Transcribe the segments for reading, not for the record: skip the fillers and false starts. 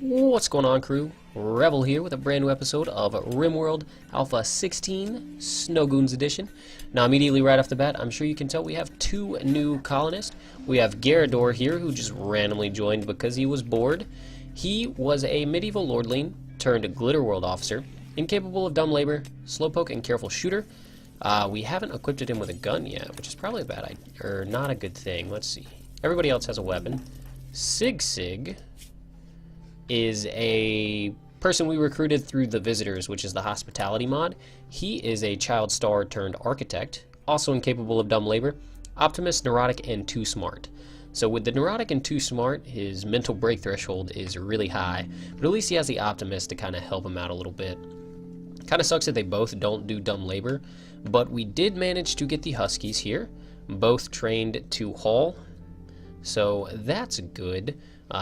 What's going on, crew? Rebel here with a brand new episode of RimWorld Alpha 16 Snowgoons Edition. Now, immediately right off the bat, I'm sure you can tell we have two new colonists. We have Garador here, who just randomly joined because he was bored. He was a medieval lordling turned glitter world officer, incapable of dumb labor, slowpoke, and careful shooter. We haven't equipped him with a gun yet, which is probably a bad idea, or not a good thing. Let's see. Everybody else has a weapon. Sig is a person we recruited through the Visitors, which is the hospitality mod. He is a child star turned architect, also incapable of dumb labor, optimist, neurotic, and too smart. So with the neurotic and too smart, his mental break threshold is really high, but at least he has the optimist to kind of help him out a little bit. Kind of sucks that they both don't do dumb labor, but we did manage to get the Huskies here, both trained to haul, so that's good.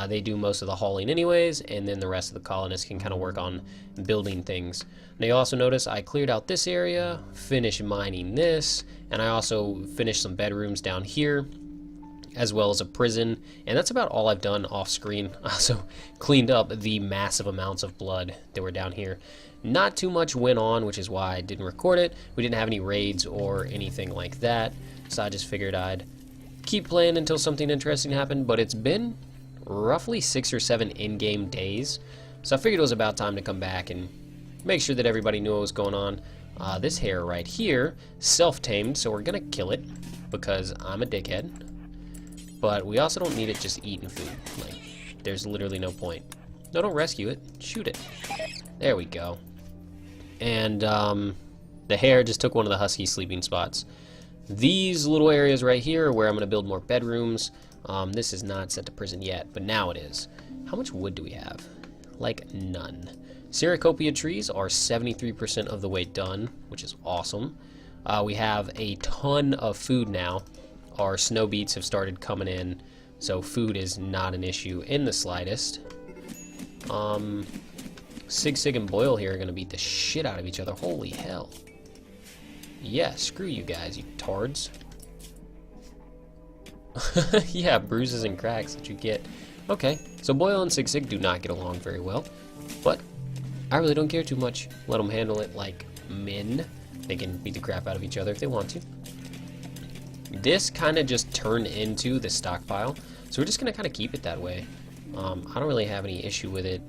They do most of the hauling anyways, and then the rest of the colonists can kind of work on building things. Now you also notice I cleared out this area, finished mining this, and I also finished some bedrooms down here, as well as a prison, and that's about all I've done off screen. I also cleaned up the massive amounts of blood that were down here. Not too much went on, which is why I didn't record it. We didn't have any raids or anything like that, so I just figured I'd keep playing until something interesting happened, but it's been roughly 6 or 7 in-game days, so I figured it was about time to come back and make sure that everybody knew what was going on. This hare right here, self-tamed, so we're gonna kill it because I'm a dickhead, but we also don't need it just eating food. Like, there's literally no point. No, don't rescue it, shoot it. There we go. And the hare just took one of the husky sleeping spots. These little areas right here are where I'm gonna build more bedrooms. This is not set to prison yet, but now it is. How much wood do we have? Like, none. Ceracopia trees are 73% of the way done, which is awesome. We have a ton of food now. Our snow beets have started coming in, so food is not an issue in the slightest. Sig and Boyle here are going to beat the shit out of each other. Holy hell. Yeah, screw you guys, you tards. Yeah, bruises and cracks that you get. Okay, so Boyle and Sig do not get along very well, but I really don't care too much. Let them handle it like men. They can beat the crap out of each other if they want to. This kind of just turned into the stockpile, so we're just going to kind of keep it that way. I don't really have any issue with it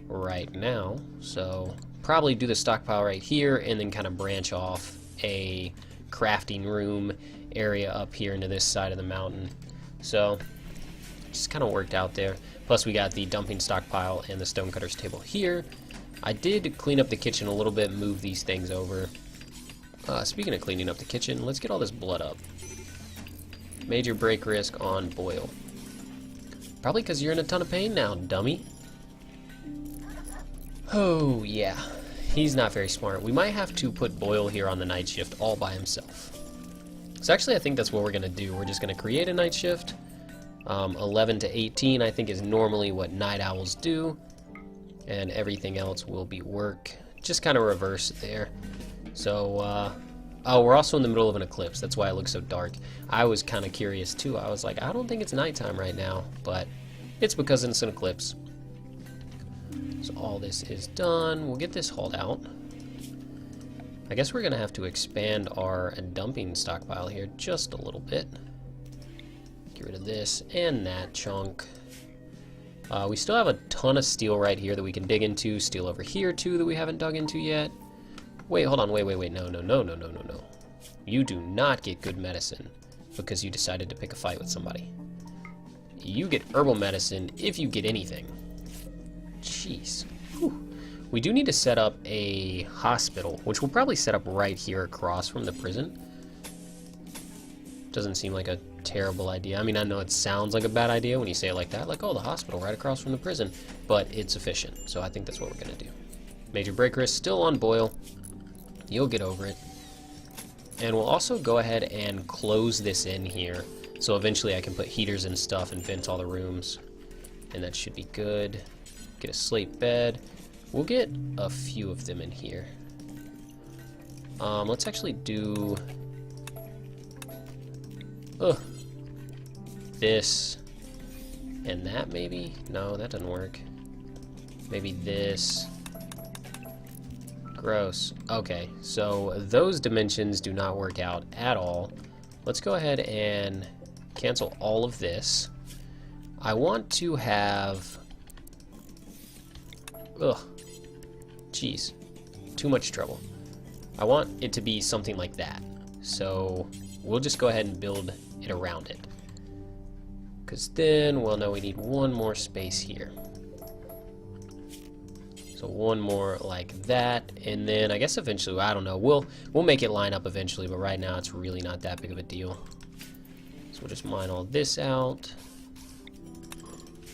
right now, so probably do the stockpile right here and then kind of branch off a crafting room area up here into this side of the mountain. So just kind of worked out there. Plus we got the dumping stockpile and the stonecutter's table here. I did clean up the kitchen a little bit, move these things over. Speaking of cleaning up the kitchen, let's get all this blood up. Major break risk on Boyle. Probably because you're in a ton of pain now, dummy. Oh yeah, he's not very smart. We might have to put Boyle here on the night shift all by himself. So actually I think that's what we're going to do. We're just going to create a night shift. 11 to 18 I think is normally what night owls do. And everything else will be work. Just kind of reverse there. So, oh, we're also in the middle of an eclipse. That's why it looks so dark. I was kind of curious too. I was like, I don't think it's nighttime right now. But it's because it's an eclipse. So all this is done. We'll get this hauled out. I guess we're going to have to expand our dumping stockpile here just a little bit. Get rid of this and that chunk. We still have a ton of steel right here that we can dig into. Steel over here too that we haven't dug into yet. Wait, hold on. Wait. No. You do not get good medicine because you decided to pick a fight with somebody. You get herbal medicine if you get anything. Jeez. Whew. We do need to set up a hospital, which we'll probably set up right here across from the prison. Doesn't seem like a terrible idea. I mean, I know it sounds like a bad idea when you say it like that, like, oh, the hospital right across from the prison, but it's efficient, so I think that's what we're going to do. Major break risk still on Boyle. You'll get over it. And we'll also go ahead and close this in here, so eventually I can put heaters and stuff and vent all the rooms, and that should be good. Get a slate bed. We'll get a few of them in here. Let's actually do this and that maybe? No, that doesn't work. Maybe this. Gross. Okay, so those dimensions do not work out at all. Let's go ahead and cancel all of this. I want to have... Ugh. Jeez. Too much trouble. I want it to be something like that. So we'll just go ahead and build it around it. Because then we'll know we need one more space here. So one more like that, and then I guess eventually, I don't know, we'll make it line up eventually, but right now it's really not that big of a deal. So we'll just mine all this out.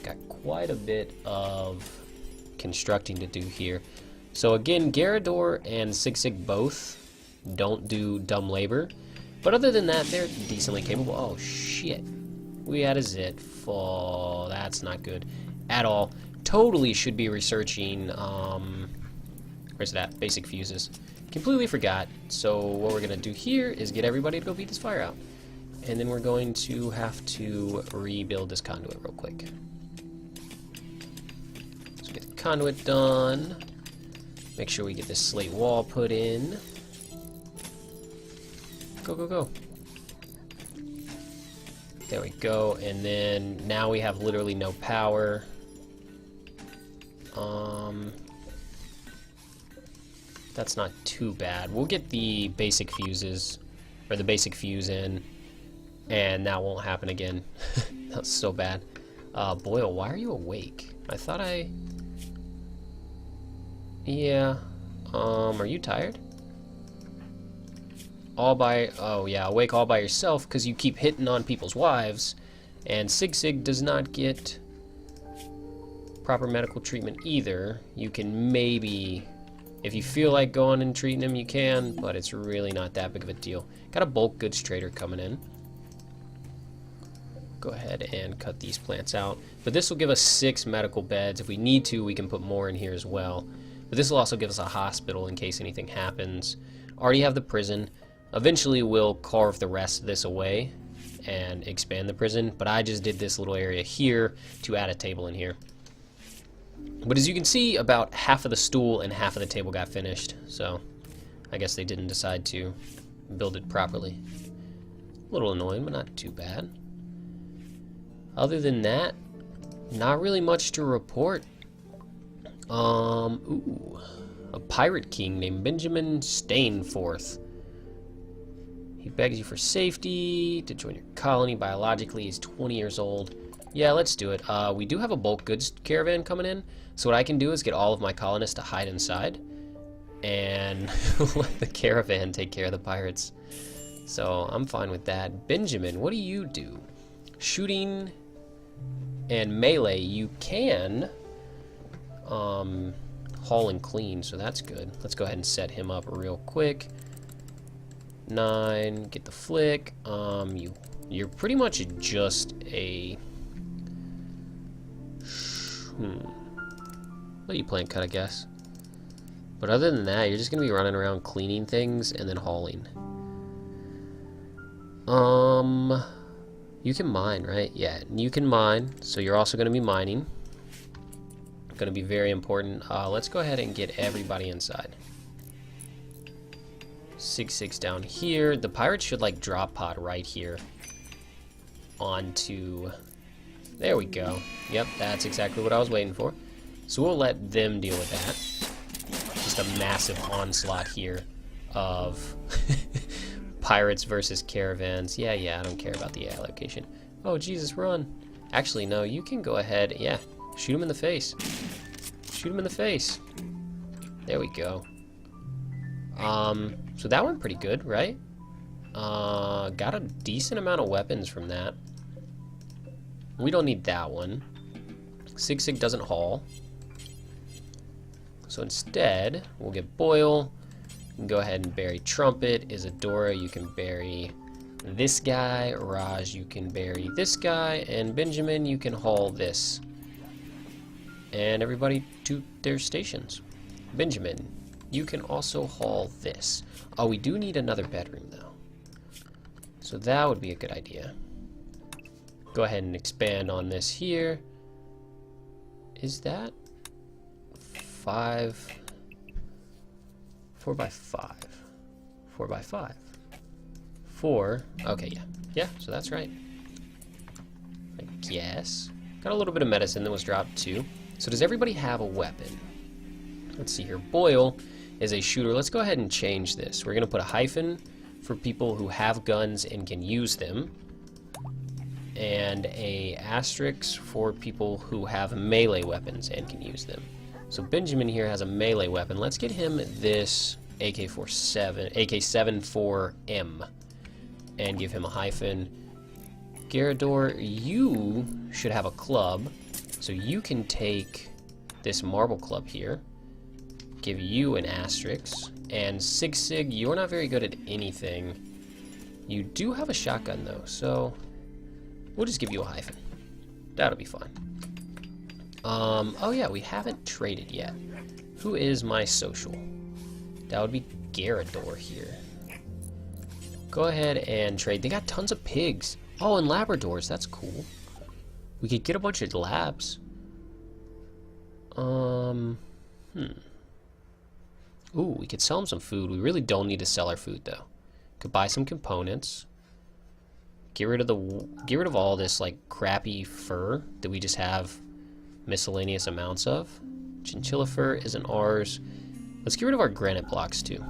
Got quite a bit of constructing to do here. So again, Garador and Sig both don't do dumb labor, but other than that, they're decently capable. Oh shit, we had a zit. Oh, that's not good at all. Totally should be researching, where's that? Basic fuses. Completely forgot. So what we're gonna do here is get everybody to go beat this fire out. And then we're going to have to rebuild this conduit real quick. So get the conduit done. Make sure we get this slate wall put in. Go, go, go. There we go. And then now we have literally no power. That's not too bad. We'll get the basic fuses, or the basic fuse in, and that won't happen again. That's so bad. Boyle, why are you awake? I thought I... Yeah. Are you tired? All by... Oh, yeah, awake all by yourself because you keep hitting on people's wives, and Sig does not get proper medical treatment either. You can maybe, if you feel like going and treating him, you can, but it's really not that big of a deal. Got a bulk goods trader coming in. Go ahead and cut these plants out. But this will give us 6 medical beds. If we need to, we can put more in here as well. But this will also give us a hospital in case anything happens. Already have the prison. Eventually we'll carve the rest of this away and expand the prison, but I just did this little area here to add a table in here. But as you can see, about half of the stool and half of the table got finished, so I guess they didn't decide to build it properly. A little annoying, but not too bad. Other than that, not really much to report. Ooh, a pirate king named Benjamin Stainforth. He begs you for safety to join your colony. Biologically, he's 20 years old. Yeah, let's do it. We do have a bulk goods caravan coming in, so what I can do is get all of my colonists to hide inside and let the caravan take care of the pirates. So I'm fine with that. Benjamin, what do you do? Shooting and melee, you can haul and clean, so that's good. Let's go ahead and set him up real quick. 9, get the flick. You're pretty much just a... Let you plant cut, I guess. But other than that, you're just gonna be running around cleaning things and then hauling. You can mine, right? Yeah, you can mine. So you're also gonna be mining. Gonna be very important. Let's go ahead and get everybody inside. 6 down here. The pirates should like drop pod right here onto... There we go. Yep, that's exactly what I was waiting for. So we'll let them deal with that. Just a massive onslaught here of pirates versus caravans. Yeah, I don't care about the AI location. Oh, Jesus, run. Actually, no, you can go ahead. Yeah, shoot him in the face. Shoot him in the face. There we go. So that went pretty good, right? Got a decent amount of weapons from that. We don't need that one. Sig doesn't haul. So instead, we'll get Boyle. You can go ahead and bury Trumpet. Isadora, you can bury this guy. Raj, you can bury this guy. And Benjamin, you can haul this. And everybody to their stations. Benjamin, you can also haul this. Oh, we do need another bedroom, though. So that would be a good idea. Go ahead and expand on this here. Is that? 5. 4 by 5. 4 by 5. 4. Okay, yeah. Yeah, so that's right. I guess. Got a little bit of medicine that was dropped too. So does everybody have a weapon? Let's see here. Boyle is a shooter. Let's go ahead and change this. We're going to put a hyphen for people who have guns and can use them, and a asterisk for people who have melee weapons and can use them. So Benjamin here has a melee weapon. Let's get him this AK-74M and give him a hyphen. Garador, you should have a club, so you can take this marble club here. Give you an asterisk. And Sig, you're not very good at anything. You do have a shotgun though, so we'll just give you a hyphen. That'll be fine. Oh yeah, we haven't traded yet. Who is my social? That would be Garador here. Go ahead and trade. They got tons of pigs. Oh, and Labradors. That's cool. We could get a bunch of labs. Ooh, we could sell them some food. We really don't need to sell our food though. Could buy some components. Get rid of all this like crappy fur that we just have miscellaneous amounts of. Chinchilla fur isn't ours. Let's get rid of our granite blocks too.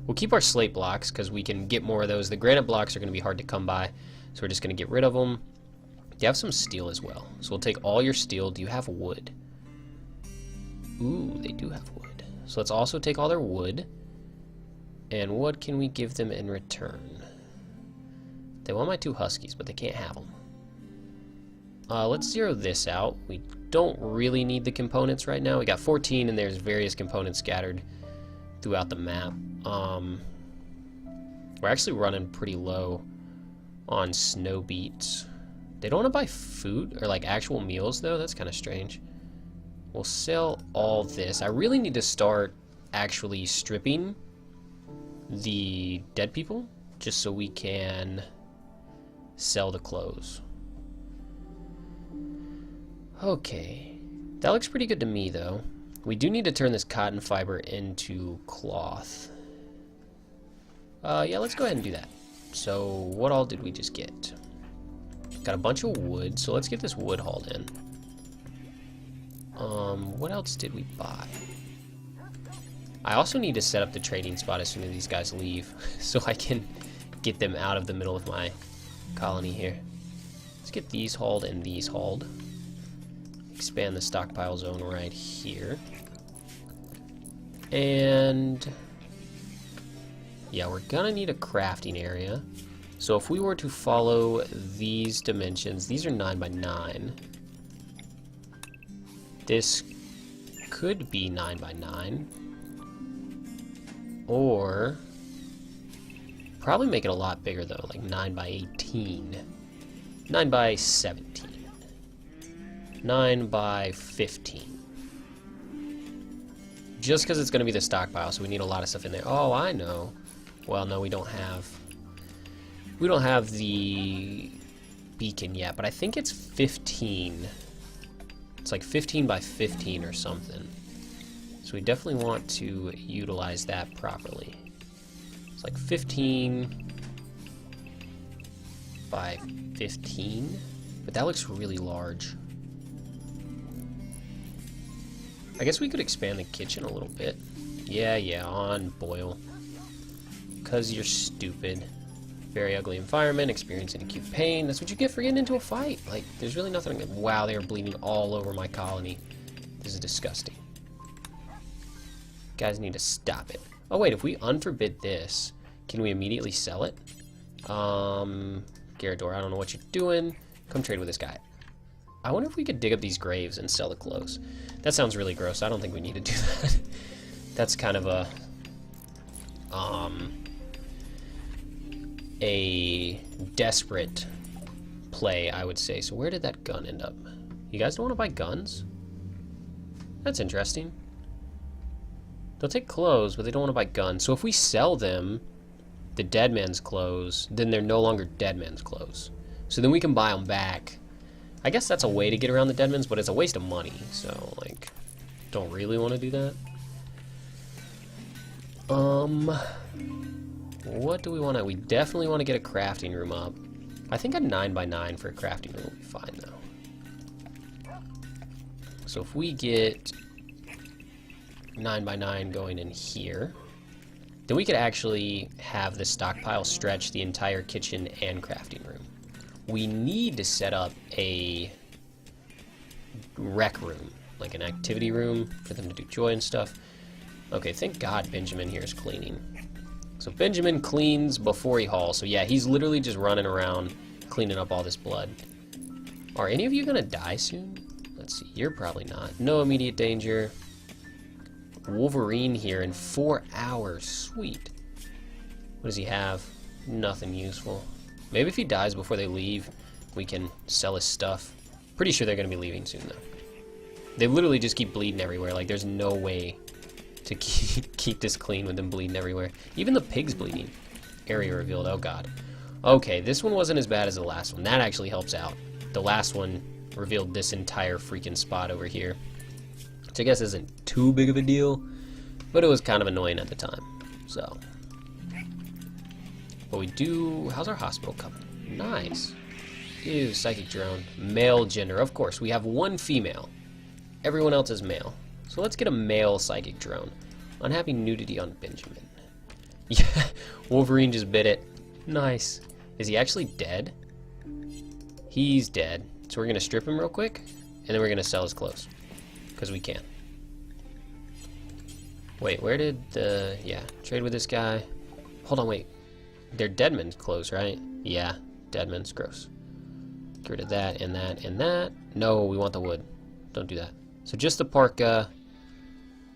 We'll keep our slate blocks because we can get more of those. The granite blocks are going to be hard to come by, so we're just going to get rid of them. You have some steel as well, so we'll take all your steel. Do you have wood? Ooh, they do have wood. So let's also take all their wood. And what can we give them in return? They want my 2 huskies, but they can't have them. Let's zero this out. We don't really need the components right now. We got 14, and there's various components scattered throughout the map. We're actually running pretty low on snow beets. They don't want to buy food, or like actual meals, though. That's kind of strange. We'll sell all this. I really need to start actually stripping the dead people, just so we can sell the clothes. Okay, that looks pretty good to me though. We do need to turn this cotton fiber into cloth. Yeah, let's go ahead and do that. So what all did we just get? Got a bunch of wood, so let's get this wood hauled in. What else did we buy? I also need to set up the trading spot as soon as these guys leave, so I can get them out of the middle of my colony here. Let's get these hauled and these hauled. Expand the stockpile zone right here. And yeah, we're gonna need a crafting area. So if we were to follow these dimensions, these are 9 by 9. This could be 9 by 9. Or probably make it a lot bigger though, like 9 by 18. 9 by 17. 9 by 15. Just because it's going to be the stockpile, so we need a lot of stuff in there. Oh, I know. Well, no, we don't have the beacon yet, but I think it's 15. It's like 15 by 15 or something. So we definitely want to utilize that properly. It's like 15 by 15, but that looks really large. I guess we could expand the kitchen a little bit. Yeah, on Boyle. Because you're stupid. Very ugly environment, experiencing acute pain. That's what you get for getting into a fight. Like, there's really nothing. Wow, they are bleeding all over my colony. This is disgusting. Guys need to stop it. Oh wait, if we unforbid this, can we immediately sell it? Garador, I don't know what you're doing. Come trade with this guy. I wonder if we could dig up these graves and sell the clothes. That sounds really gross. I don't think we need to do that. That's kind of a desperate play, I would say. So where did that gun end up? You guys don't want to buy guns? That's interesting. They'll take clothes, but they don't want to buy guns. So if we sell them the dead man's clothes, then they're no longer dead man's clothes. So then we can buy them back. I guess that's a way to get around the dead man's, but it's a waste of money. So, like, Don't really want to do that. What do we want to... We definitely want to get a crafting room up. I think a 9x9 for a crafting room will be fine, though. So if we get 9x9 going in here, then we could actually have the stockpile stretch the entire kitchen and crafting room. We need to set up a rec room, like an activity room for them to do joy and stuff. Okay, thank God Benjamin here is cleaning. So Benjamin cleans before he hauls. So yeah, he's literally just running around cleaning up all this blood. Are any of you gonna die soon? Let's see, you're probably not. No immediate danger. Wolverine here in 4 hours. Sweet. What does he have? Nothing useful. Maybe if he dies before they leave, we can sell his stuff. Pretty sure they're gonna be leaving soon though. They literally just keep bleeding everywhere. Like there's no way to keep this clean with them bleeding everywhere. Even the pig's bleeding. Area revealed. Oh god. Okay, this one wasn't as bad as the last one. That actually helps out. The last one revealed this entire freaking spot over here, which I guess isn't too big of a deal, but it was kind of annoying at the time. So, but we do... How's our hospital coming? Nice. Ew, psychic drone. Male gender. Of course, we have one female. Everyone else is male. So let's get a male psychic drone. Unhappy nudity on Benjamin. Yeah, Wolverine just bit it. Nice. Is he actually dead? He's dead. So we're going to strip him real quick, and then we're going to sell his clothes. Because we can. Wait, where did the... Yeah, trade with this guy. Hold on, wait. They're Deadman's clothes, right? Yeah, Deadman's. Gross. Get rid of that, and that, and that. No, we want the wood. Don't do that. So just the parka,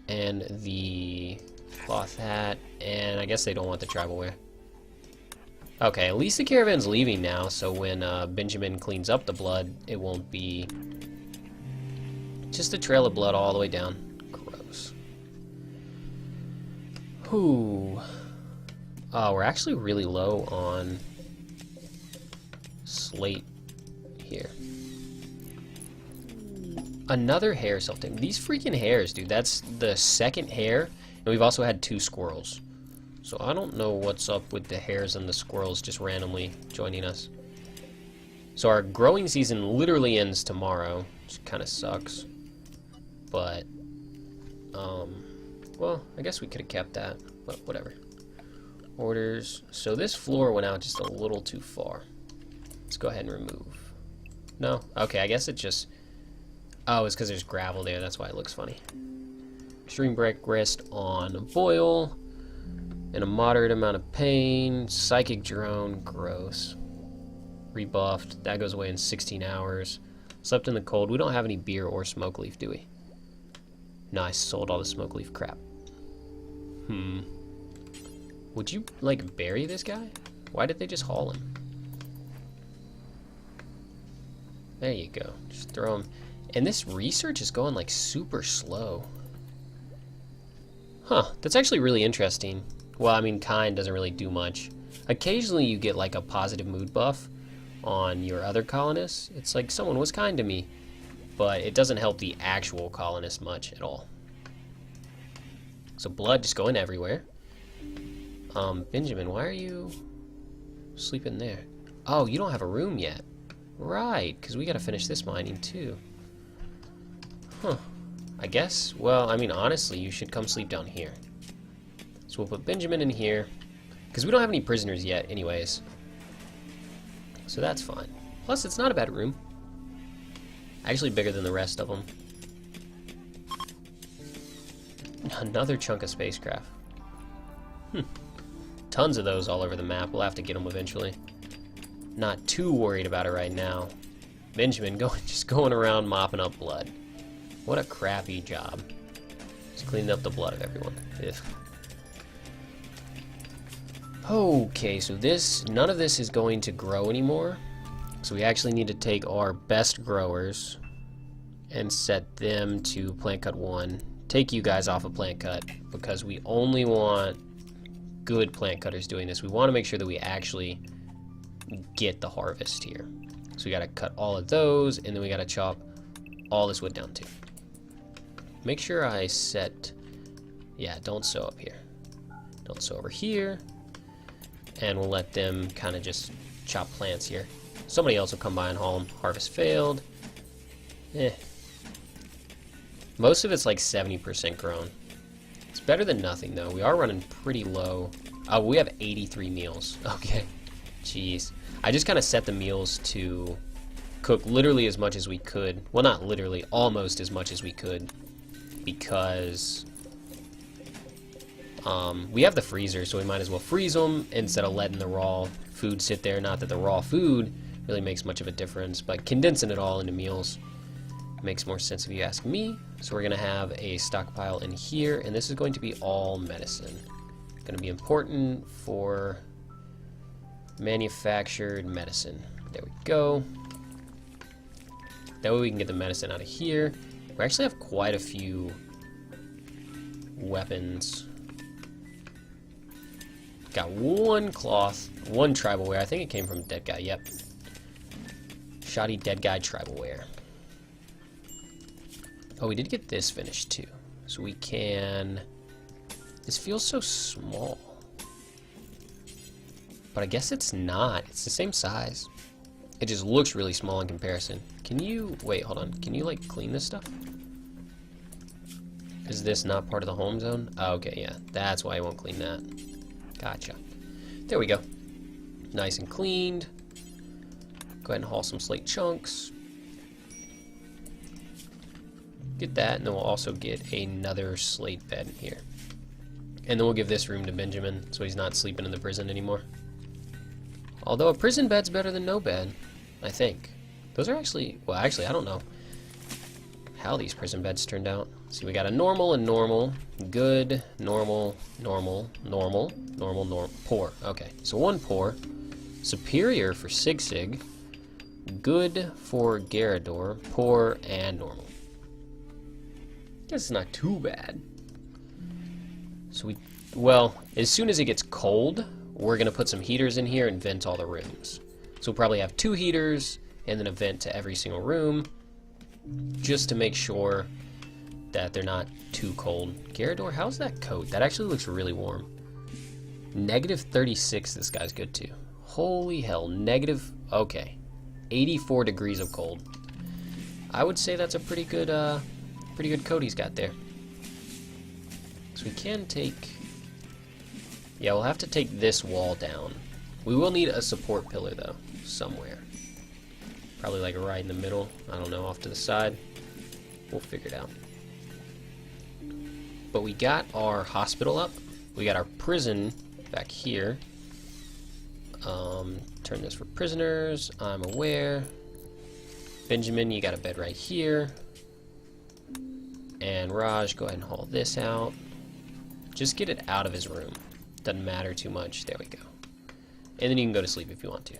and the cloth hat, and I guess they don't want the tribal wear. Okay, at least the caravan's leaving now, so when Benjamin cleans up the blood, it won't be just a trail of blood all the way down. Gross. Whew. Oh, we're actually really low on slate here. Another hare self-tame. These freaking hares, dude. That's the second hare, and we've also had 2 squirrels. So I don't know what's up with the hares and the squirrels just randomly joining us. So our growing season literally ends tomorrow, which kind of sucks. But, well, I guess we could have kept that, but whatever. Orders. So this floor went out just a little too far. Let's go ahead and remove. No? Okay, I guess it just... Oh, it's because there's gravel there. That's why it looks funny. Extreme break wrist on boil. In a moderate amount of pain. Psychic drone. Gross. Rebuffed. That goes away in 16 hours. Slept in the cold. We don't have any beer or smoke leaf, do we? Nice. Sold all the smoke leaf crap. Would you, like, bury this guy? Why did they just haul him? There you go. Just throw him. And this research is going, like, super slow. Huh. That's actually really interesting. Well, I mean, kind doesn't really do much. Occasionally you get, like, a positive mood buff on your other colonists. It's like, someone was kind to me. But it doesn't help the actual colonists much at all. So blood just going everywhere. Benjamin, why are you sleeping there? Oh, you don't have a room yet. Right, because we got to finish this mining too. Huh. I guess, well, I mean, honestly, you should come sleep down here. So we'll put Benjamin in here, because we don't have any prisoners yet anyways. So that's fine. Plus, it's not a bad room. Actually bigger than the rest of them. Another chunk of spacecraft. Tons of those all over the map. We'll have to get them eventually. Not too worried about it right now. Benjamin just going around mopping up blood. What a crappy job. Just cleaning up the blood of everyone. Ugh. Okay, so none of this is going to grow anymore. So we actually need to take our best growers and set them to plant cut 1. Take you guys off of plant cut because we only want good plant cutters doing this. We want to make sure that we actually get the harvest here. So we got to cut all of those, and then we got to chop all this wood down too. make sure I set, yeah, don't sow up here. Don't sow over here. And we'll let them kind of just chop plants here. Somebody else will come by and haul them. Harvest failed. Most of it's like 70% grown. It's better than nothing though. We are running pretty low. Oh, we have 83 meals. Okay. Jeez. I just kind of set the meals to cook literally as much as we could. Well, not literally, almost as much as we could. Because we have the freezer, so we might as well freeze them instead of letting the raw food sit there. Not that the raw food really makes much of a difference, but condensing it all into meals makes more sense if you ask me. So we're going to have a stockpile in here, and this is going to be all medicine. Going to be important for manufactured medicine. There we go. That way we can get the medicine out of here. We actually have quite a few weapons. Got one cloth, one tribal wear. I think it came from Dead Guy, yep. Shoddy Dead Guy tribal wear. Oh, we did get this finished too. So we can... This feels so small. But I guess it's not. It's the same size. It just looks really small in comparison. Can you... Wait, hold on. Can you, like, clean this stuff? Is this not part of the home zone? Oh, okay, yeah. That's why I won't clean that. Gotcha. There we go. Nice and cleaned. Go ahead and haul some slate chunks. Get that, and then we'll also get another slate bed in here. And then we'll give this room to Benjamin, so he's not sleeping in the prison anymore. Although a prison bed's better than no bed, I think. Those are actually, well, actually, I don't know how these prison beds turned out. See, we got a normal and normal, good, normal, normal, normal, normal, normal, poor. Okay, so one poor, superior for Sig, good for Garador, poor, and normal. Guess it's not too bad. So we, well, as soon as it gets cold, we're gonna put some heaters in here and vent all the rooms. So we'll probably have 2 heaters and then a vent to every single room, just to make sure that they're not too cold. Garador, how's that coat? That actually looks really warm. Negative 36, this guy's good too. Holy hell, negative, okay. 84 degrees of cold. I would say that's a pretty good coat he's got there. So we can take, yeah, we'll have to take this wall down. We will need a support pillar though, somewhere. Probably like right in the middle, I don't know, off to the side. We'll figure it out. But we got our hospital up. We got our prison back here. Turn this for prisoners. I'm aware. Benjamin, you got a bed right here. And Raj, go ahead and haul this out. Just get it out of his room. Doesn't matter too much. There we go. And then you can go to sleep if you want to.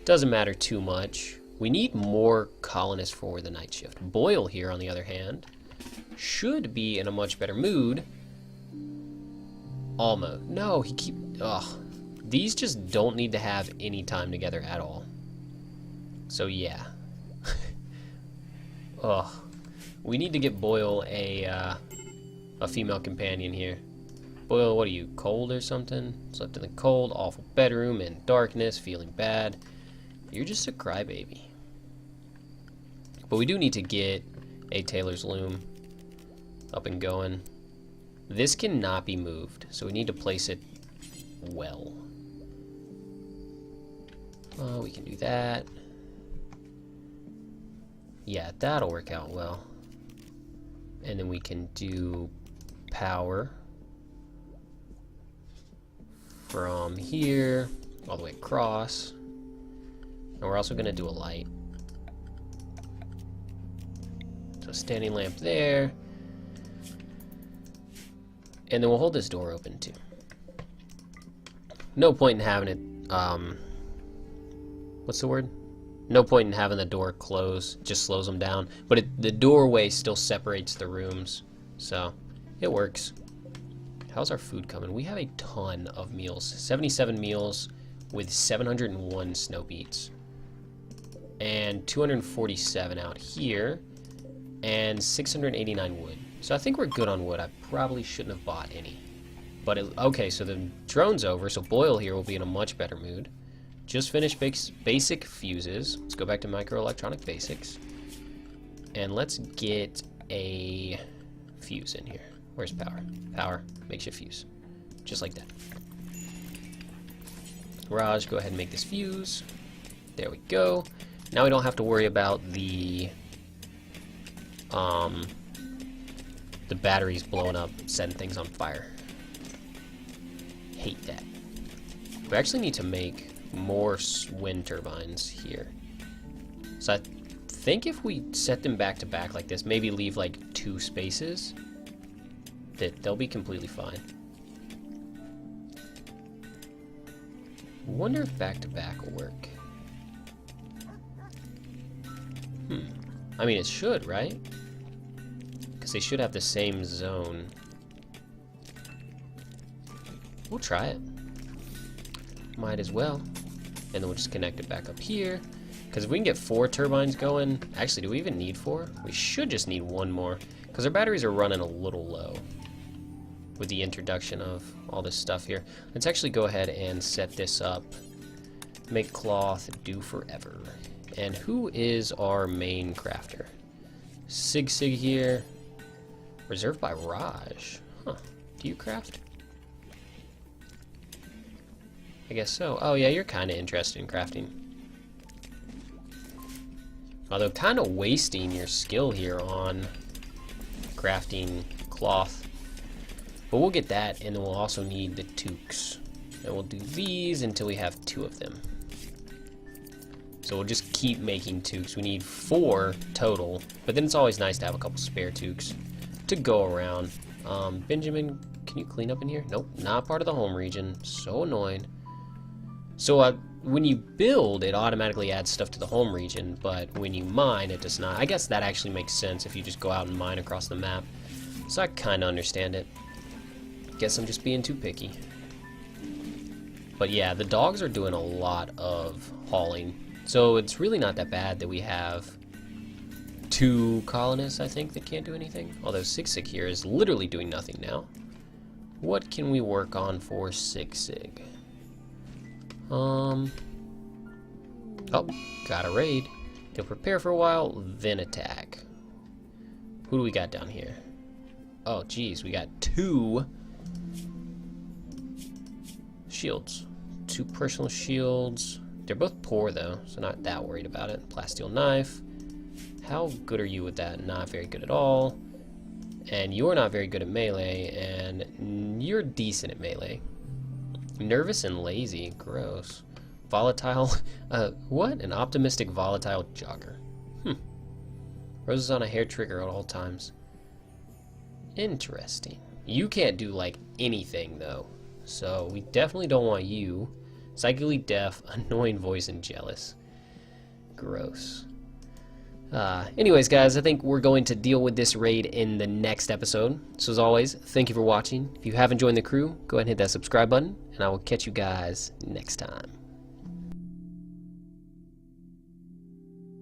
Doesn't matter too much. We need more colonists for the night shift. Boyle here, on the other hand, should be in a much better mood. Almost. No, he keep... Ugh. These just don't need to have any time together at all. So yeah. Ugh. We need to get Boyle a female companion here. Boyle, what are you, cold or something? Slept in the cold, awful bedroom, in darkness, feeling bad. You're just a crybaby. But we do need to get a tailor's loom up and going. This cannot be moved, so we need to place it well. We can do that. Yeah, that'll work out well. And then we can do power from here all the way across. And we're also going to do a light. So standing lamp there. And then we'll hold this door open too. No point in having it, what's the word? No point in having the door close, just slows them down. But the doorway still separates the rooms, so it works. How's our food coming? We have a ton of meals. 77 meals with 701 snow beets. And 247 out here. and 689 wood. So I think we're good on wood. I probably shouldn't have bought any. But, okay, so the drone's over, so Boyle here will be in a much better mood. Just finished basic fuses. Let's go back to microelectronic basics. And let's get a fuse in here. Where's power? Power, makeshift fuse. Just like that. Raj, go ahead and make this fuse. There we go. Now we don't have to worry about the batteries blowing up, setting things on fire. Hate that. We actually need to make more wind turbines here. So I think if we set them back to back like this, maybe leave like 2 spaces, that they'll be completely fine. Wonder if back to back will work. I mean, it should, right? Because they should have the same zone. We'll try it. Might as well. And then we'll just connect it back up here. Because if we can get 4 turbines going... Actually, do we even need 4? We should just need 1 more. Because our batteries are running a little low with the introduction of all this stuff here. Let's actually go ahead and set this up. Make cloth do forever. And who is our main crafter? Sig here. Reserved by Raj. Huh. Do you craft? I guess so. Oh yeah, you're kind of interested in crafting. Although kind of wasting your skill here on crafting cloth. But we'll get that, and then we'll also need the toques. And we'll do these until we have 2 of them. So we'll just keep making toques. We need 4 total, but then it's always nice to have a couple spare toques to go around. Benjamin, can you clean up in here? Nope, not part of the home region. So annoying. So when you build, it automatically adds stuff to the home region, but when you mine, it does not. I guess that actually makes sense if you just go out and mine across the map. So I kind of understand it. Guess I'm just being too picky. But yeah, the dogs are doing a lot of hauling. So it's really not that bad that we have 2 colonists, I think, that can't do anything. Although Sig here is literally doing nothing now. What can we work on for Sig? Oh, got a raid. He'll prepare for a while, then attack. Who do we got down here? Oh, geez, we got 2 shields. 2 personal shields. They're both poor, though, so not that worried about it. Plasteel knife. How good are you with that? Not very good at all. And you're not very good at melee, and you're decent at melee. Nervous and lazy. Gross. Volatile. What? An optimistic volatile jogger. Roses on a hair trigger at all times. Interesting. You can't do, like, anything, though. So we definitely don't want you. Psychically deaf, annoying voice, and jealous. Gross. Anyways, guys, I think we're going to deal with this raid in the next episode. So as always, thank you for watching. If you haven't joined the crew, go ahead and hit that subscribe button, and I will catch you guys next time.